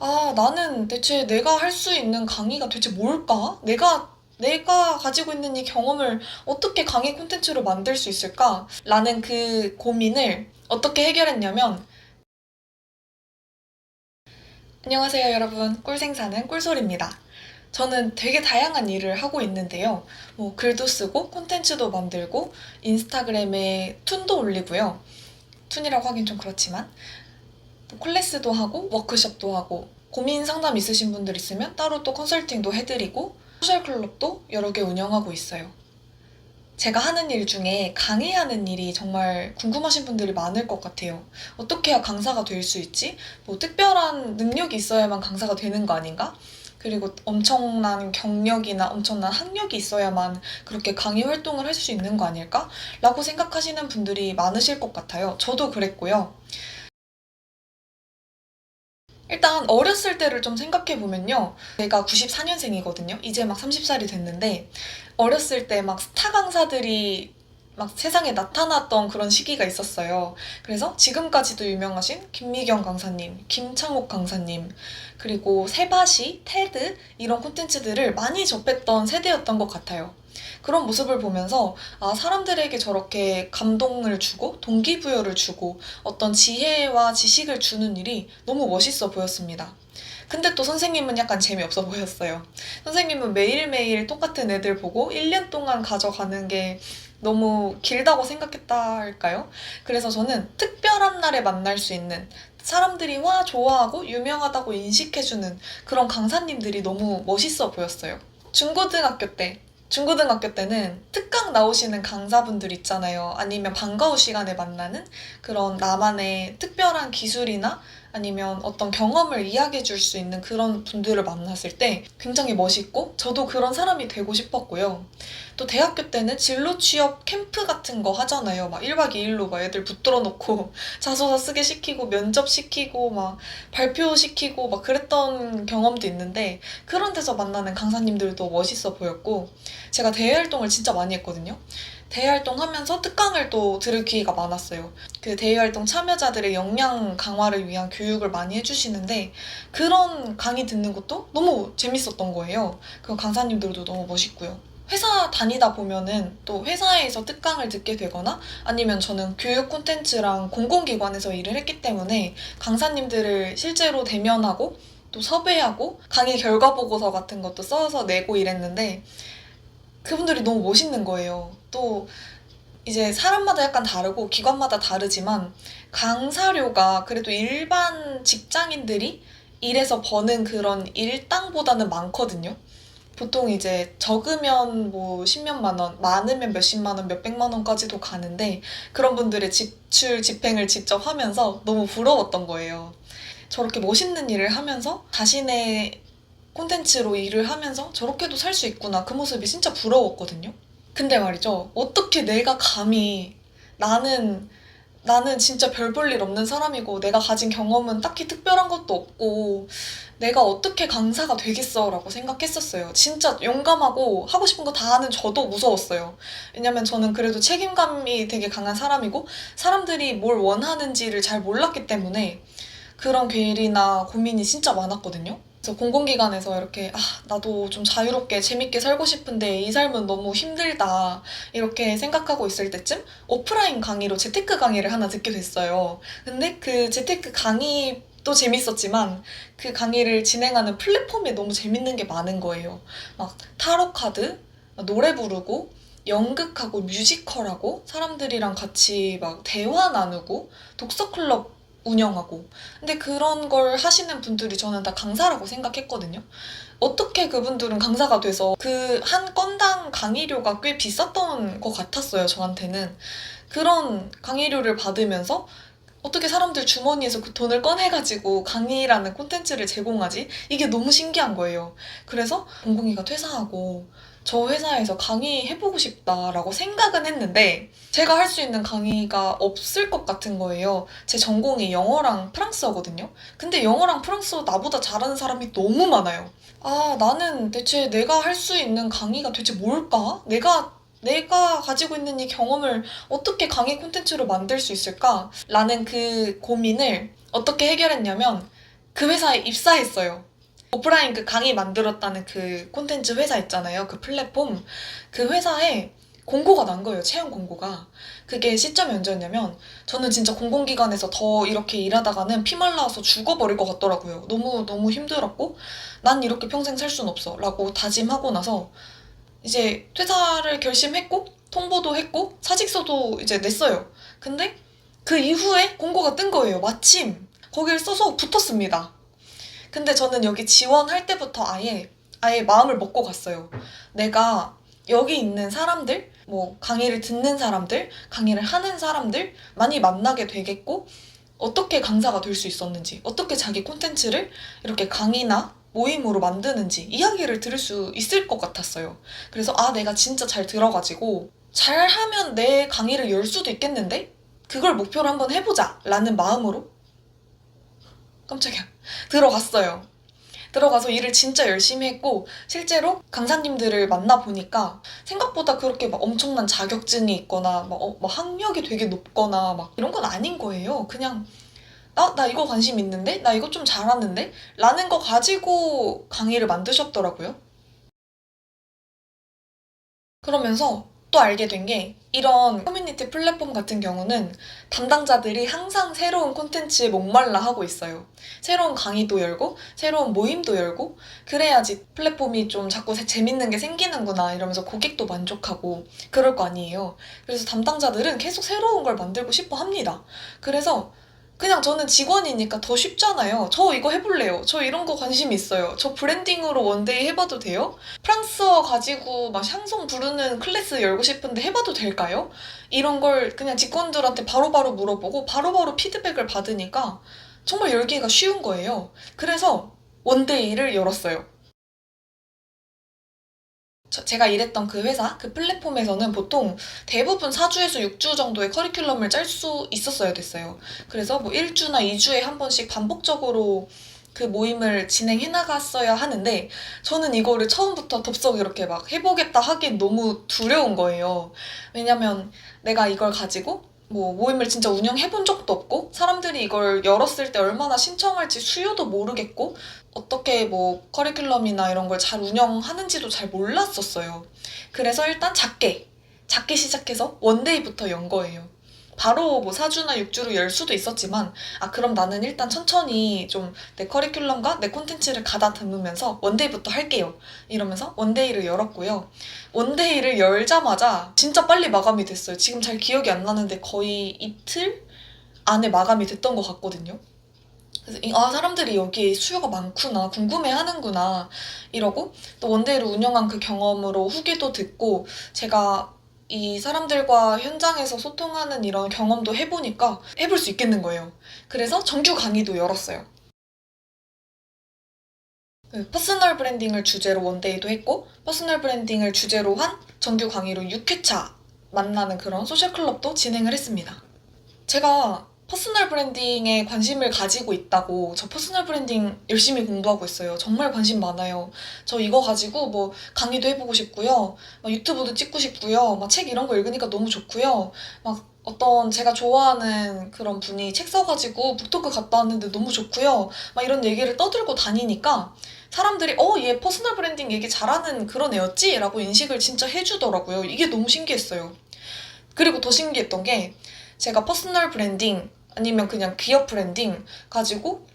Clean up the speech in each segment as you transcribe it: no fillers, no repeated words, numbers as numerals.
나는 대체 내가 할 수 있는 강의가 대체 뭘까? 내가 가지고 있는 이 경험을 어떻게 강의 콘텐츠로 만들 수 있을까? 라는 그 고민을 어떻게 해결했냐면, 안녕하세요, 여러분. 꿀생사는 꿀솔입니다. 저는 되게 다양한 일을 하고 있는데요. 글도 쓰고, 콘텐츠도 만들고, 인스타그램에 툰도 올리고요. 툰이라고 하긴 좀 그렇지만, 클래스도 하고 워크숍도 하고 고민 상담 있으신 분들 있으면 따로 또 컨설팅도 해드리고 소셜 클럽도 여러 개 운영하고 있어요. 제가 하는 일 중에 강의하는 일이 정말 궁금하신 분들이 많을 것 같아요. 어떻게 해야 강사가 될 수 있지? 뭐 특별한 능력이 있어야만 강사가 되는 거 아닌가? 그리고 엄청난 경력이나 엄청난 학력이 있어야만 그렇게 강의 활동을 할 수 있는 거 아닐까? 라고 생각하시는 분들이 많으실 것 같아요. 저도 그랬고요. 일단 어렸을 때를 좀 생각해 보면요. 제가 94년생이거든요. 이제 막 30살이 됐는데 어렸을 때 막 스타 강사들이 막 세상에 나타났던 그런 시기가 있었어요. 그래서 지금까지도 유명하신 김미경 강사님, 김창옥 강사님, 그리고 세바시, 테드 이런 콘텐츠들을 많이 접했던 세대였던 것 같아요. 그런 모습을 보면서 사람들에게 저렇게 감동을 주고 동기부여를 주고 어떤 지혜와 지식을 주는 일이 너무 멋있어 보였습니다. 근데 또 선생님은 약간 재미없어 보였어요. 선생님은 매일매일 똑같은 애들 보고 1년 동안 가져가는 게 너무 길다고 생각했다 할까요? 그래서 저는 특별한 날에 만날 수 있는 사람들이 좋아하고 유명하다고 인식해주는 그런 강사님들이 너무 멋있어 보였어요. 중고등학교 때 중고등학교 때는 특강 나오시는 강사분들 있잖아요. 아니면 방과후 시간에 만나는 그런 나만의 특별한 기술이나 아니면 어떤 경험을 이야기해 줄 수 있는 그런 분들을 만났을 때 굉장히 멋있고 저도 그런 사람이 되고 싶었고요. 또 대학교 때는 진로 취업 캠프 같은 거 하잖아요. 막 1박 2일로 막 애들 붙들어 놓고 자소서 쓰게 시키고 면접 시키고 막 발표 시키고 막 그랬던 경험도 있는데 그런 데서 만나는 강사님들도 멋있어 보였고 제가 대외 활동을 진짜 많이 했거든요. 대외 활동하면서 특강을 또 들을 기회가 많았어요. 그 대외 활동 참여자들의 역량 강화를 위한 교육을 많이 해주시는데 그런 강의 듣는 것도 너무 재밌었던 거예요. 그 강사님들도 너무 멋있고요. 회사 다니다 보면은 또 회사에서 특강을 듣게 되거나 아니면 저는 교육 콘텐츠랑 공공기관에서 일을 했기 때문에 강사님들을 실제로 대면하고 또 섭외하고 강의 결과 보고서 같은 것도 써서 내고 이랬는데 그분들이 너무 멋있는 거예요. 또 이제 사람마다 약간 다르고 기관마다 다르지만 강사료가 그래도 일반 직장인들이 일해서 버는 그런 일당보다는 많거든요. 보통 이제 적으면 뭐 십몇만 원, 많으면 몇십만 원, 몇백만 원까지도 가는데 그런 분들의 지출 집행을 직접 하면서 너무 부러웠던 거예요. 저렇게 멋있는 일을 하면서 자신의 콘텐츠로 일을 하면서 저렇게도 살 수 있구나. 그 모습이 진짜 부러웠거든요. 근데 말이죠. 어떻게 내가 감히 나는 나는 진짜 별 볼 일 없는 사람이고 내가 가진 경험은 딱히 특별한 것도 없고 내가 어떻게 강사가 되겠어 라고 생각했었어요. 진짜 용감하고 하고 싶은 거 다 하는 저도 무서웠어요. 왜냐면 저는 그래도 책임감이 되게 강한 사람이고 사람들이 뭘 원하는지를 잘 몰랐기 때문에 그런 괴리나 고민이 진짜 많았거든요. 그래서 공공기관에서 이렇게 나도 좀 자유롭게 재밌게 살고 싶은데 이 삶은 너무 힘들다 이렇게 생각하고 있을 때쯤 오프라인 강의로 재테크 강의를 하나 듣게 됐어요. 근데 그 재테크 강의도 재밌었지만 그 강의를 진행하는 플랫폼에 너무 재밌는 게 많은 거예요. 막 타로 카드, 노래 부르고 연극하고 뮤지컬하고 사람들이랑 같이 막 대화 나누고 독서 클럽 운영하고 근데 그런 걸 하시는 분들이 저는 다 강사라고 생각했거든요. 어떻게 그분들은 강사가 돼서 그 한 건당 강의료가 꽤 비쌌던 것 같았어요, 저한테는. 그런 강의료를 받으면서 어떻게 사람들 주머니에서 그 돈을 꺼내가지고 강의라는 콘텐츠를 제공하지? 이게 너무 신기한 거예요. 그래서 공공이가 퇴사하고 저 회사에서 강의해보고 싶다라고 생각은 했는데 제가 할 수 있는 강의가 없을 것 같은 거예요. 제 전공이 영어랑 프랑스어거든요. 근데 영어랑 프랑스어 나보다 잘하는 사람이 너무 많아요. 나는 대체 내가 할 수 있는 강의가 대체 뭘까? 내가 가지고 있는 이 경험을 어떻게 강의 콘텐츠로 만들 수 있을까? 라는 그 고민을 어떻게 해결했냐면 그 회사에 입사했어요. 오프라인 그 강의 만들었다는 그 콘텐츠 회사 있잖아요. 그 플랫폼. 그 회사에 공고가 난 거예요. 채용 공고가. 그게 시점이 언제였냐면 저는 진짜 공공기관에서 더 이렇게 일하다가는 피말라서 죽어버릴 것 같더라고요. 너무 힘들었고 난 이렇게 평생 살 순 없어 라고 다짐하고 나서 이제 퇴사를 결심했고 통보도 했고 사직서도 이제 냈어요. 근데 그 이후에 공고가 뜬 거예요. 마침 거기를 써서 붙었습니다. 근데 저는 여기 지원할 때부터 아예 마음을 먹고 갔어요. 내가 여기 있는 사람들, 뭐 강의를 듣는 사람들, 강의를 하는 사람들 많이 만나게 되겠고 어떻게 강사가 될 수 있었는지, 어떻게 자기 콘텐츠를 이렇게 강의나 모임으로 만드는지 이야기를 들을 수 있을 것 같았어요. 그래서 내가 진짜 잘 들어가지고 잘하면 내 강의를 열 수도 있겠는데? 그걸 목표로 한번 해보자 라는 마음으로 깜짝이야 들어갔어요. 들어가서 일을 진짜 열심히 했고 실제로 강사님들을 만나보니까 생각보다 그렇게 막 엄청난 자격증이 있거나 막 학력이 되게 높거나 막 이런 건 아닌 거예요. 그냥 나 이거 관심 있는데? 나 이거 좀 잘하는데? 라는 거 가지고 강의를 만드셨더라고요. 그러면서 또 알게 된 게 이런 커뮤니티 플랫폼 같은 경우는 담당자들이 항상 새로운 콘텐츠에 목말라 하고 있어요. 새로운 강의도 열고 새로운 모임도 열고 그래야지 플랫폼이 좀 자꾸 재밌는 게 생기는구나 이러면서 고객도 만족하고 그럴 거 아니에요. 그래서 담당자들은 계속 새로운 걸 만들고 싶어 합니다. 그래서 그냥 저는 직원이니까 더 쉽잖아요. 저 이거 해볼래요. 저 이런 거 관심 있어요. 저 브랜딩으로 원데이 해봐도 돼요? 프랑스어 가지고 막 샹송 부르는 클래스 열고 싶은데 해봐도 될까요? 이런 걸 그냥 직원들한테 바로바로 물어보고 바로바로 피드백을 받으니까 정말 열기가 쉬운 거예요. 그래서 원데이를 열었어요. 제가 일했던 그 회사, 그 플랫폼에서는 보통 대부분 4주에서 6주 정도의 커리큘럼을 짤 수 있었어야 됐어요. 그래서 뭐 1주나 2주에 한 번씩 반복적으로 그 모임을 진행해 나갔어야 하는데 저는 이거를 처음부터 덥석 이렇게 막 해보겠다 하긴 너무 두려운 거예요. 왜냐면 내가 이걸 가지고 뭐 모임을 진짜 운영해 본 적도 없고 사람들이 이걸 열었을 때 얼마나 신청할지 수요도 모르겠고 어떻게 뭐 커리큘럼이나 이런 걸 잘 운영하는지도 잘 몰랐었어요. 그래서 일단 작게 시작해서 원데이부터 연 거예요. 바로 뭐 4주나 6주로 열 수도 있었지만 그럼 나는 일단 천천히 좀 내 커리큘럼과 내 콘텐츠를 가다듬으면서 원데이부터 할게요. 이러면서 원데이를 열었고요. 원데이를 열자마자 진짜 빨리 마감이 됐어요. 지금 잘 기억이 안 나는데 거의 이틀 안에 마감이 됐던 것 같거든요. 그래서 사람들이 여기에 수요가 많구나, 궁금해하는구나 이러고 또 원데이를 운영한 그 경험으로 후기도 듣고 제가 이 사람들과 현장에서 소통하는 이런 경험도 해보니까 해볼 수 있겠는 거예요. 그래서 정규 강의도 열었어요. 그 퍼스널 브랜딩을 주제로 원데이도 했고 퍼스널 브랜딩을 주제로 한 정규 강의로 6회차 만나는 그런 소셜 클럽도 진행을 했습니다. 제가 퍼스널 브랜딩에 관심을 가지고 있다고 저 퍼스널 브랜딩 열심히 공부하고 있어요. 정말 관심 많아요. 저 이거 가지고 뭐 강의도 해보고 싶고요. 막 유튜브도 찍고 싶고요. 막 책 이런 거 읽으니까 너무 좋고요. 막 어떤 제가 좋아하는 그런 분이 책 써가지고 북토크 갔다 왔는데 너무 좋고요. 막 이런 얘기를 떠들고 다니니까 사람들이 얘 퍼스널 브랜딩 얘기 잘하는 그런 애였지? 라고 인식을 진짜 해주더라고요. 이게 너무 신기했어요. 그리고 더 신기했던 게 제가 퍼스널 브랜딩 아니면 그냥 기업 브랜딩 가지고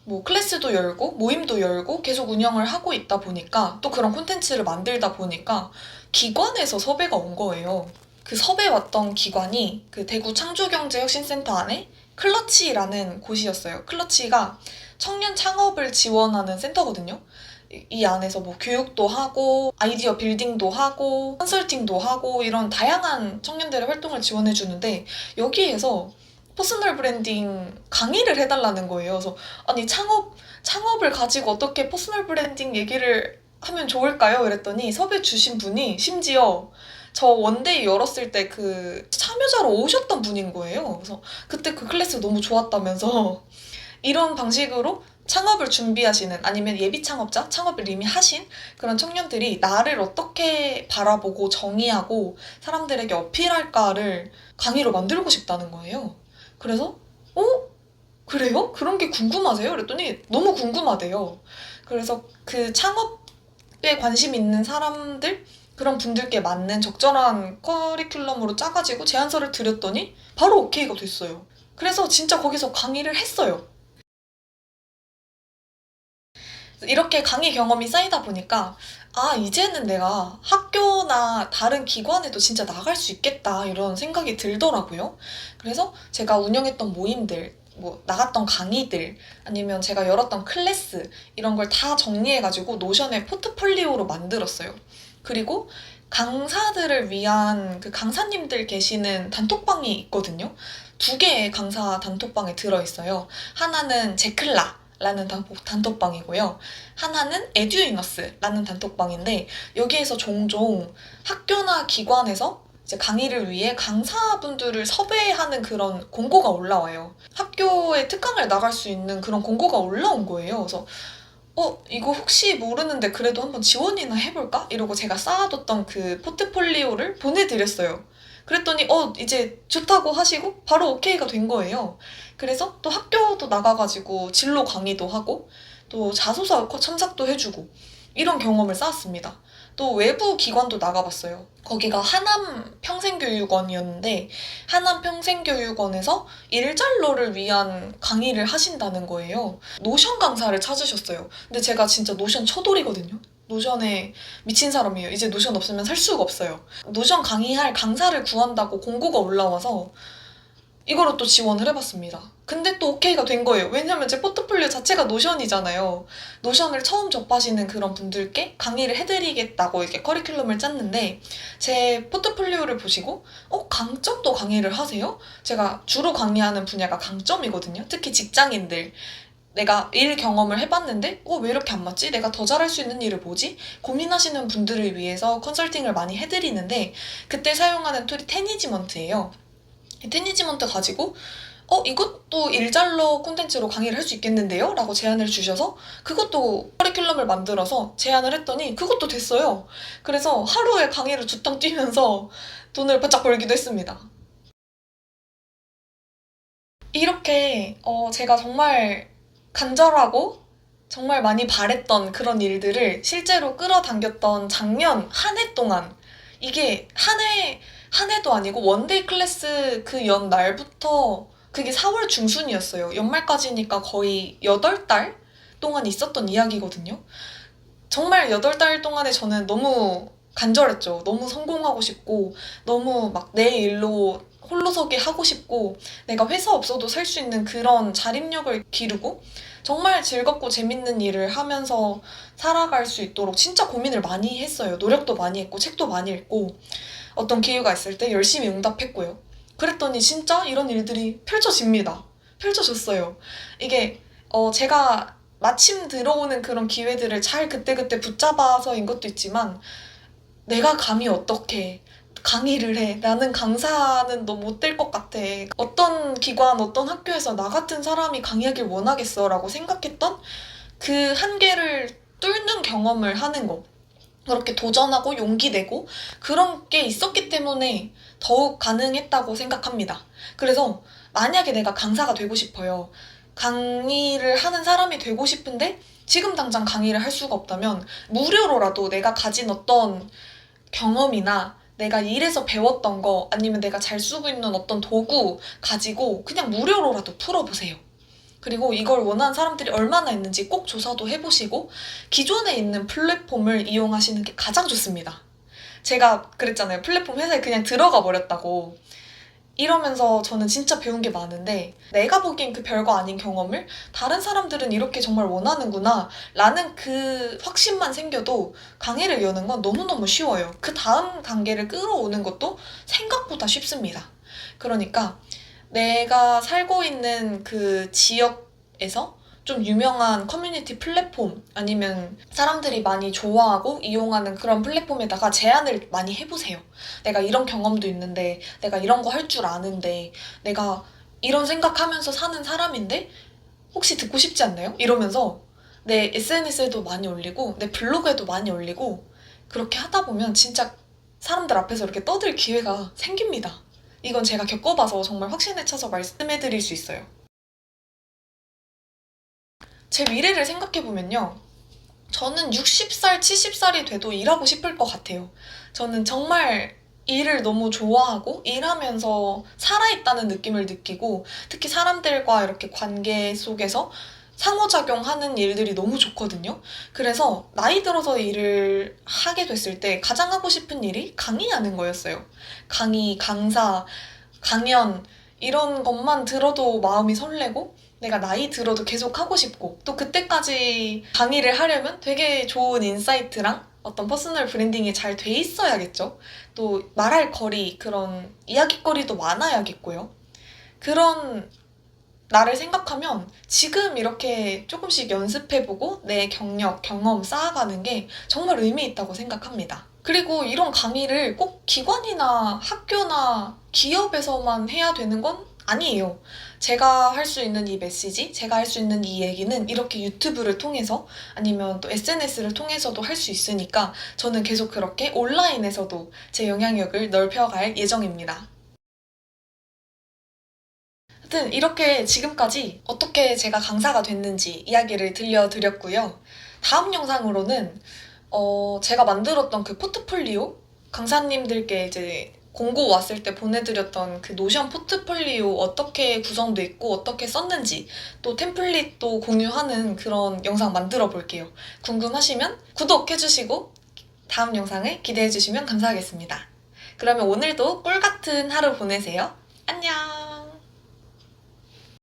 뭐 클래스도 열고 모임도 열고 계속 운영을 하고 있다 보니까 또 그런 콘텐츠를 만들다 보니까 기관에서 섭외가 온 거예요. 그 섭외 왔던 기관이 그 대구 창조경제혁신센터 안에 클러치라는 곳이었어요. 클러치가 청년 창업을 지원하는 센터거든요. 이 안에서 뭐 교육도 하고 아이디어 빌딩도 하고 컨설팅도 하고 이런 다양한 청년들의 활동을 지원해 주는데 여기에서 퍼스널 브랜딩 강의를 해달라는 거예요. 그래서 아니 창업을 가지고 어떻게 퍼스널 브랜딩 얘기를 하면 좋을까요? 이랬더니 섭외 주신 분이 심지어 저 원데이 열었을 때 그 참여자로 오셨던 분인 거예요. 그래서 그때 그 클래스 너무 좋았다면서 이런 방식으로 창업을 준비하시는 아니면 예비 창업자, 창업을 이미 하신 그런 청년들이 나를 어떻게 바라보고 정의하고 사람들에게 어필할까를 강의로 만들고 싶다는 거예요. 그래서 그래요? 그런 게 궁금하세요? 그랬더니 너무 궁금하대요. 그래서 그 창업에 관심 있는 사람들, 그런 분들께 맞는 적절한 커리큘럼으로 짜가지고 제안서를 드렸더니 바로 오케이가 됐어요. 그래서 진짜 거기서 강의를 했어요. 이렇게 강의 경험이 쌓이다 보니까 아, 이제는 내가 학교나 다른 기관에도 진짜 나갈 수 있겠다 이런 생각이 들더라고요. 그래서 제가 운영했던 모임들, 뭐 나갔던 강의들, 아니면 제가 열었던 클래스 이런 걸 다 정리해가지고 노션에 포트폴리오로 만들었어요. 그리고 강사들을 위한 그 강사님들 계시는 단톡방이 있거든요. 두 개의 강사 단톡방에 들어있어요. 하나는 제클라 라는 단톡방이고요. 하나는 에듀이너스라는 단톡방인데 여기에서 종종 학교나 기관에서 이제 강의를 위해 강사분들을 섭외하는 그런 공고가 올라와요. 학교에 특강을 나갈 수 있는 그런 공고가 올라온 거예요. 그래서 이거 혹시 모르는데 그래도 한번 지원이나 해볼까? 이러고 제가 쌓아뒀던 그 포트폴리오를 보내드렸어요. 그랬더니 이제 좋다고 하시고 바로 오케이가 된 거예요. 그래서 또 학교도 나가가지고 진로 강의도 하고 또 자소서 첨삭도 해주고 이런 경험을 쌓았습니다. 또 외부 기관도 나가봤어요. 거기가 하남 평생교육원이었는데 하남 평생교육원에서 일잘러를 위한 강의를 하신다는 거예요. 노션 강사를 찾으셨어요. 근데 제가 진짜 노션 처돌이거든요. 노션에 미친 사람이에요. 이제 노션 없으면 살 수가 없어요. 노션 강의할 강사를 구한다고 공고가 올라와서 이거로 또 지원을 해봤습니다. 근데 또 오케이가 된 거예요. 왜냐면 제 포트폴리오 자체가 노션이잖아요. 노션을 처음 접하시는 그런 분들께 강의를 해드리겠다고 이렇게 커리큘럼을 짰는데 제 포트폴리오를 보시고 강점도 강의를 하세요? 제가 주로 강의하는 분야가 강점이거든요. 특히 직장인들. 내가 일 경험을 해봤는데 왜 이렇게 안 맞지? 내가 더 잘할 수 있는 일을 뭐지? 고민하시는 분들을 위해서 컨설팅을 많이 해드리는데 그때 사용하는 툴이 테니지먼트예요. 테니지먼트 가지고 이것도 일잘러 콘텐츠로 강의를 할 수 있겠는데요? 라고 제안을 주셔서 그것도 커리큘럼을 만들어서 제안을 했더니 그것도 됐어요. 그래서 하루에 강의를 두 탕 뛰면서 돈을 바짝 벌기도 했습니다. 이렇게 제가 정말 간절하고 정말 많이 바랬던 그런 일들을 실제로 끌어당겼던 작년 한 해 동안 이게 한 해도 아니고 원데이 클래스 그 연 날부터 그게 4월 중순이었어요. 연말까지니까 거의 8달 동안 있었던 이야기거든요. 정말 8달 동안에 저는 너무 간절했죠. 너무 성공하고 싶고, 너무 막 내 일로 홀로서기 하고 싶고, 내가 회사 없어도 살 수 있는 그런 자립력을 기르고, 정말 즐겁고 재밌는 일을 하면서 살아갈 수 있도록 진짜 고민을 많이 했어요. 노력도 많이 했고, 책도 많이 읽고, 어떤 기회가 있을 때 열심히 응답했고요. 그랬더니 진짜 이런 일들이 펼쳐집니다. 펼쳐졌어요. 이게 제가 마침 들어오는 그런 기회들을 잘 그때그때 붙잡아서인 것도 있지만 내가 감히 어떻게 강의를 해. 나는 강사는 너 못 될 것 같아. 어떤 기관, 어떤 학교에서 나 같은 사람이 강의하길 원하겠어 라고 생각했던 그 한계를 뚫는 경험을 하는 거. 그렇게 도전하고 용기 내고 그런 게 있었기 때문에 더욱 가능했다고 생각합니다. 그래서 만약에 내가 강사가 되고 싶어요. 강의를 하는 사람이 되고 싶은데 지금 당장 강의를 할 수가 없다면 무료로라도 내가 가진 어떤 경험이나 내가 일에서 배웠던 거 아니면 내가 잘 쓰고 있는 어떤 도구 가지고 그냥 무료로라도 풀어보세요. 그리고 이걸 원하는 사람들이 얼마나 있는지 꼭 조사도 해보시고 기존에 있는 플랫폼을 이용하시는 게 가장 좋습니다. 제가 그랬잖아요. 플랫폼 회사에 그냥 들어가 버렸다고. 이러면서 저는 진짜 배운 게 많은데 내가 보기엔 그 별거 아닌 경험을 다른 사람들은 이렇게 정말 원하는구나 라는 그 확신만 생겨도 강의를 여는 건 너무너무 쉬워요. 그 다음 단계를 끌어오는 것도 생각보다 쉽습니다. 그러니까 내가 살고 있는 그 지역에서 좀 유명한 커뮤니티 플랫폼 아니면 사람들이 많이 좋아하고 이용하는 그런 플랫폼에다가 제안을 많이 해보세요. 내가 이런 경험도 있는데, 내가 이런 거 할 줄 아는데, 내가 이런 생각하면서 사는 사람인데, 혹시 듣고 싶지 않나요? 이러면서 내 SNS에도 많이 올리고, 내 블로그에도 많이 올리고, 그렇게 하다 보면 진짜 사람들 앞에서 이렇게 떠들 기회가 생깁니다. 이건 제가 겪어봐서 정말 확신에 차서 말씀해드릴 수 있어요. 제 미래를 생각해보면요. 저는 60살, 70살이 돼도 일하고 싶을 것 같아요. 저는 정말 일을 너무 좋아하고 일하면서 살아있다는 느낌을 느끼고 특히 사람들과 이렇게 관계 속에서 상호작용하는 일들이 너무 좋거든요. 그래서 나이 들어서 일을 하게 됐을 때 가장 하고 싶은 일이 강의하는 거였어요. 강의, 강사, 강연 이런 것만 들어도 마음이 설레고 내가 나이 들어도 계속 하고 싶고 또 그때까지 강의를 하려면 되게 좋은 인사이트랑 어떤 퍼스널 브랜딩이 잘 돼 있어야겠죠. 또 말할 거리, 그런 이야깃거리도 많아야겠고요. 그런 나를 생각하면 지금 이렇게 조금씩 연습해보고 내 경력, 경험 쌓아가는 게 정말 의미 있다고 생각합니다. 그리고 이런 강의를 꼭 기관이나 학교나 기업에서만 해야 되는 건 아니에요. 제가 할 수 있는 이 메시지, 제가 할 수 있는 이 얘기는 이렇게 유튜브를 통해서 아니면 또 SNS를 통해서도 할 수 있으니까 저는 계속 그렇게 온라인에서도 제 영향력을 넓혀갈 예정입니다. 하여튼 이렇게 지금까지 어떻게 제가 강사가 됐는지 이야기를 들려드렸고요. 다음 영상으로는 제가 만들었던 그 포트폴리오 강사님들께 이제 공고 왔을 때 보내드렸던 그 노션 포트폴리오 어떻게 구성돼 있고 어떻게 썼는지 또 템플릿도 공유하는 그런 영상 만들어 볼게요. 궁금하시면 구독해주시고 다음 영상을 기대해주시면 감사하겠습니다. 그러면 오늘도 꿀 같은 하루 보내세요. 안녕!